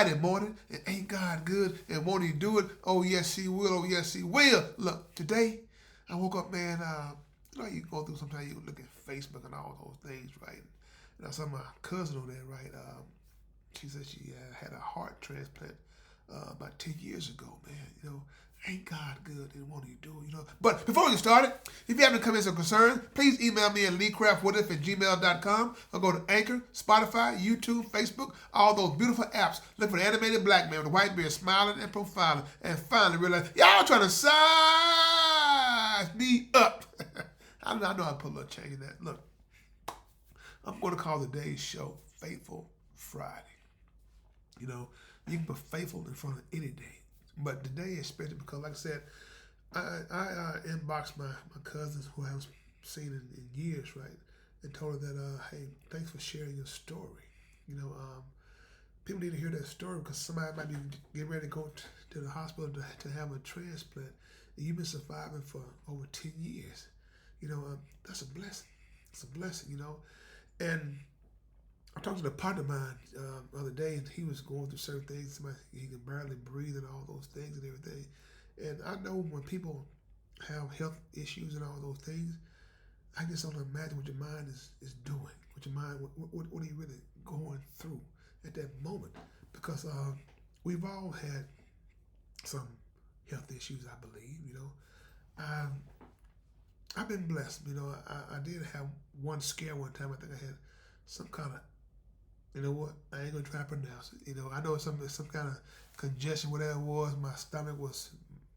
Friday morning, and ain't God good? And won't He do it? Oh yes, He will. Oh yes, He will. Look, today I woke up, man. You know, you go through sometimes you look at Facebook and all those things, right? And I saw my cousin on there, right? She said she had a heart transplant about 10 years ago, man. You know, ain't God good? And won't He do it? You know. But before we get started, if you have any comments or concerns, please email me at leecraftwhatif@gmail.com or go to Anchor, Spotify, YouTube, Facebook, all those beautiful apps. Look for the animated black man with a white beard smiling and profiling. And finally realize, y'all trying to size me up. I know I put a little change in that. Look, I'm going to call today's show Faithful Friday. You know, you can put faithful in front of any day. But today is special because, like I said, I inboxed my cousins who I haven't seen in years, right? And told her that, hey, thanks for sharing your story. You know, people need to hear that story because somebody might be getting ready to go to the hospital to have a transplant. And you've been surviving for over 10 years. You know, that's a blessing. It's a blessing, you know. And I talked to a partner of mine the other day, and he was going through certain things. He can barely breathe and all those things and everything. And I know when people have health issues and all those things, I just don't imagine what your mind is doing. What your mind, what are you really going through at that moment? Because we've all had some health issues, I believe. You know, I've been blessed. You know, I did have one scare one time. I think I had some kind of, you know what, I ain't gonna try to pronounce it. You know, I know some kind of congestion, whatever it was. My stomach was,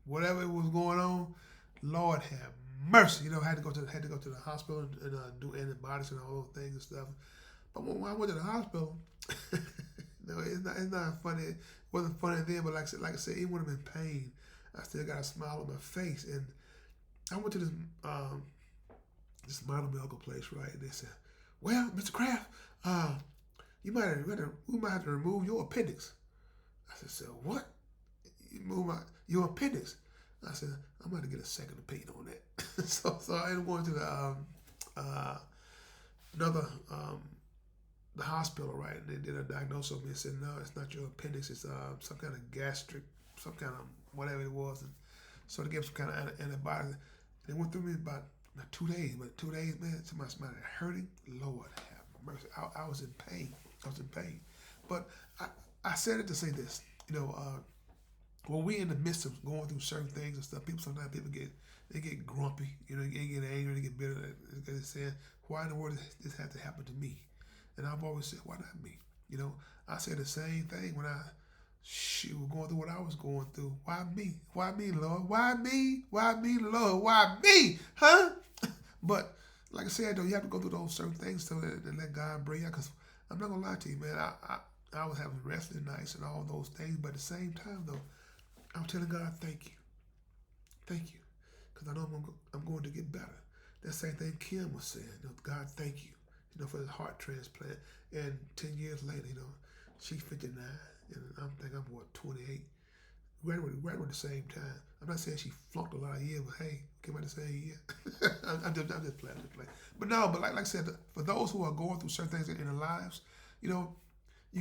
whatever it was going on. Lord have mercy. You know, I had to go to the hospital and do antibiotics and all those things and stuff. But when I went to the hospital, no, it's not funny. It wasn't funny then, but like I said, even when I'm in pain, I still got a smile on my face. And I went to this model medical place, right? And they said, well, Mr. Kraft, we might have to remove your appendix. I said, so what? You move your appendix? I said, I'm going to get a second opinion on that. so I ended up going to the hospital, right? And they did a diagnosis of me and said, no, it's not your appendix. It's some kind of gastric, some kind of whatever it was. And so they gave some kind of antibiotics. And they went through me about 2 days. But 2 days, man, somebody hurting. Lord have mercy. I was in pain. But I said it to say this. You know, when we in the midst of going through certain things and stuff, sometimes people get grumpy. You know, they get angry, they get bitter. They're saying, why in the world does this have to happen to me? And I've always said, why not me? You know, I said the same thing when I was going through what I was going through. Why me? Why me, Lord? Why me? Why me, Lord? Why me? Huh? But like I said, though, you have to go through those certain things to let God bring you. Because I'm not gonna lie to you, man. I was having resting nights and all those things, but at the same time, though, I'm telling God, thank you, because I know I'm going to get better. That same thing Kim was saying. You know, God, thank you, for his heart transplant. And 10 years later, she's 59, and I'm 28. Right at the same time. I'm not saying she flunked a lot of years, but hey, came out the same year. I'm just playing. But no, but like I said, for those who are going through certain things in their lives, you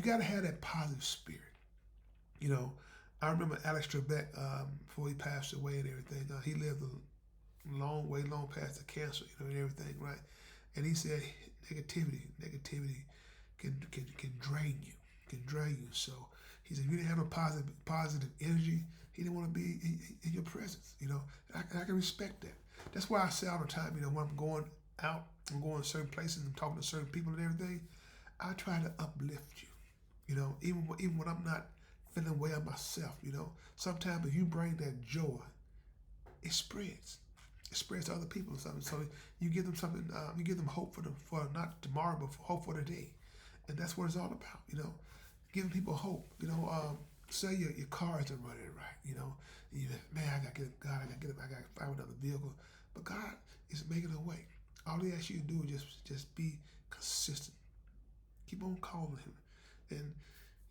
got to have that positive spirit. I remember Alex Trebek, before he passed away and everything, he lived a long past the cancer, and everything, right? And he said negativity can drain you, So he said, if you didn't have a positive energy, he didn't want to be in your presence, I can respect that. That's why I say all the time, when I'm going out, I'm going to certain places, I'm talking to certain people and everything, I try to uplift you, even when I'm not feeling well myself, Sometimes if you bring that joy, it spreads. It spreads to other people or something. So you give them something, you give them hope for not tomorrow, but for hope for today. And that's what it's all about, giving people hope. Say your car isn't running right, man, I gotta get up, I gotta find another vehicle. But God is making a way. All he asks you to do is just be consistent. Keep on calling him. And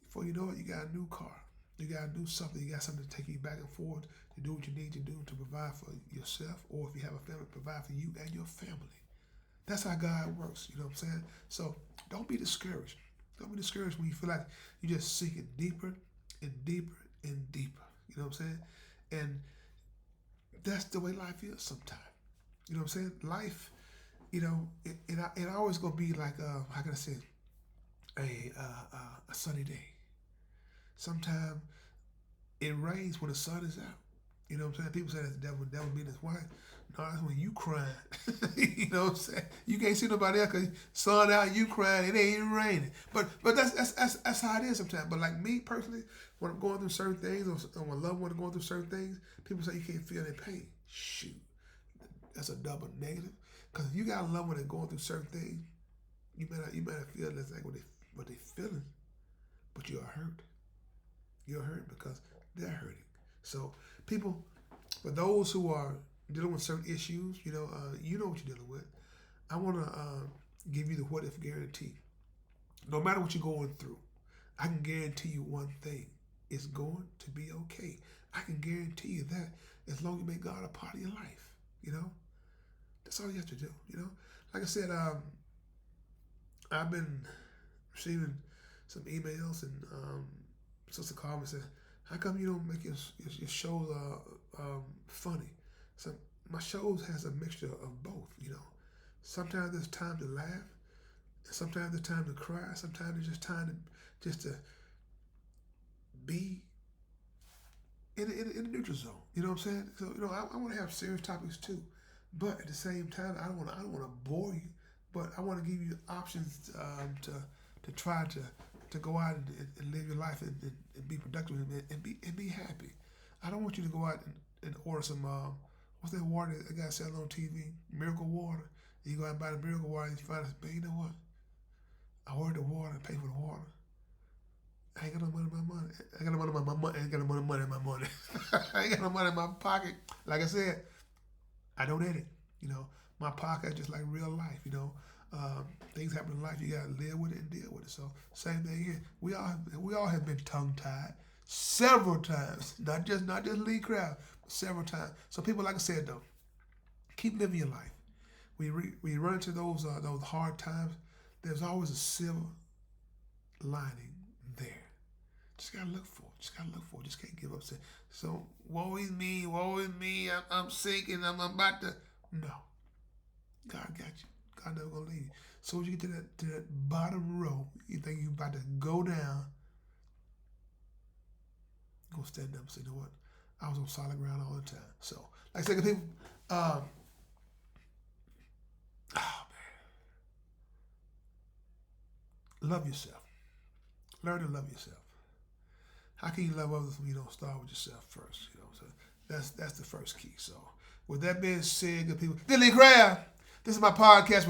before you know it, you got a new car. You got to do something. You got something to take you back and forth to do what you need to do to provide for yourself, or if you have a family, provide for you and your family. That's how God works. You know what I'm saying? So don't be discouraged. Don't be discouraged when you feel like you're just sinking deeper and deeper and deeper. You know what I'm saying? And that's the way life is sometimes. You know what I'm saying? Life, it always gonna be like how can I say a sunny day. Sometimes it rains when the sun is out. You know what I'm saying? People say that's the devil being his wife. No, that's when you crying. You know what I'm saying? You can't see nobody else because sun out, you crying, it ain't even raining. But that's how it is sometimes. But like me personally, when I'm going through certain things, or when a loved one is going through certain things, people say you can't feel their pain. Shoot, that's a double negative. Because if you got a loved one that's going through certain things, you may not feel that's like what they feeling, but you're hurt. You're hurt because they're hurting. So people, for those who are dealing with certain issues, you know what you're dealing with. I want to give you the what if guarantee. No matter what you're going through, I can guarantee you one thing: it's going to be okay. I can guarantee you that as long as you make God a part of your life. You know, that's all you have to do. You know, like I said, I've been receiving some emails, and Sister called me and said, "How come you don't make your shows funny?" So my shows has a mixture of both. You know, sometimes there's time to laugh, and sometimes there's time to cry. Sometimes there's just time to be in the neutral zone. You know what I'm saying? So I want to have serious topics too, but at the same time, I don't want to bore you, but I want to give you options to try to go out and live your life and be productive and be happy. I don't want you to go out and order some what's that water that guy selling on TV? Miracle water. And you go out and buy the miracle water and you find out, man, you know what? I ordered the water and pay for the water. I ain't got no money in my money. I ain't got no money in my money. I ain't got no money in my money. I ain't got no money in my pocket. Like I said, I don't edit. My pocket is just like real life. Things happen in life. You gotta live with it and deal with it. So same thing here. We all have been tongue tied several times. Not just Lee Craft, but several times. So people, like I said though, keep living your life. When you run into those hard times, there's always a silver lining there. Just gotta look for it. Just can't give up. So woe is me. I'm sick and I'm about to. No, God got you. God never gonna leave you. So when you get to that bottom row, you think you're about to go down. You're gonna stand up and say, you know what? I was on solid ground all the time. So, like I said, people, oh man, love yourself. Learn to love yourself. How can you love others when you don't start with yourself first? So that's the first key. So, with that being said, good people, Lee Craft. This is my podcast.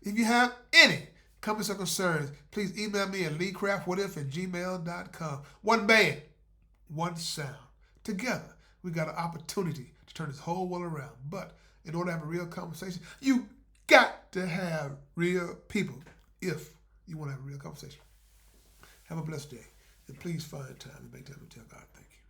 If you have any comments or concerns, please email me at leecraftwhatif@gmail.com. One band, one sound. Together, we got an opportunity to turn this whole world around. But in order to have a real conversation, you got to have real people if you want to have a real conversation. Have a blessed day. And please find time to make time to tell God thank you.